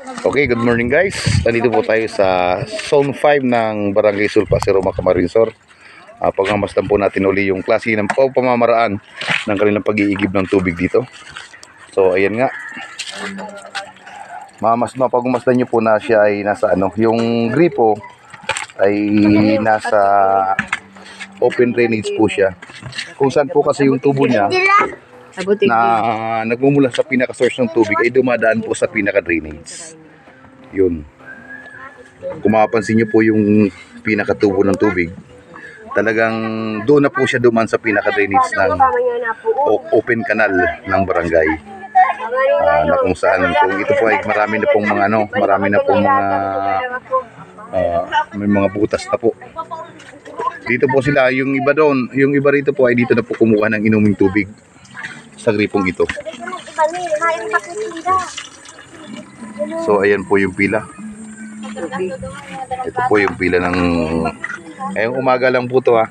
Okay, good morning guys. Nandito po tayo sa Zone 5 ng Barangay Sulpa, Roma, Camarinesor. Pagmamasdan po natin uli yung klase ng pamamaraan ng kanilang pag-iigib ng tubig dito. So ayan nga. Mapagmasdan nyo po na siya ay nasa yung gripo ay nasa open drainage po siya. Kung saan po kasi yung tubo niya na nagmumula sa pinaka-source ng tubig ay dumadaan po sa pinaka-drainage. Yun. Kung mapapansin nyo po yung pinaka-tubo ng tubig, talagang doon na po siya duman sa pinaka-drainage ng open canal ng barangay. Na kung saan, kung ito po ay marami na pong mga may mga butas na po. Dito po sila, yung iba rito po ay dito na po kumuha ng inuming tubig sa gripong ito. So ayan po yung pila. Ito po yung pila ng ngayong umaga lang po to ha.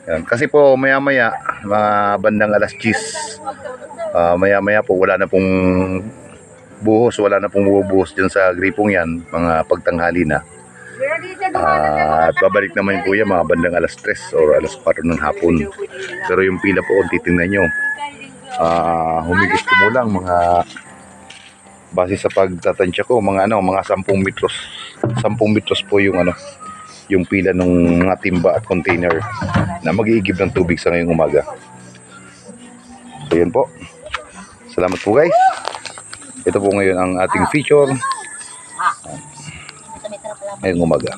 Ayan. Kasi po maya maya mga bandang alas 10 maya maya po wala na pong buhos, wala na pong buhos dyan sa gripong yan, mga pagtanghali na. At babalik naman po yan mga bandang alas 3 or alas 4 ng hapon. Pero yung pila po kung titingnan nyo, humigit kumulang mga base sa pagtatansya ko mga 10 metros 10 metros po yung pila ng mga timba at container na mag-iigib ng tubig sa ngayong umaga. So yun po, salamat po guys. Ito po ngayon ang ating feature ngayong umaga.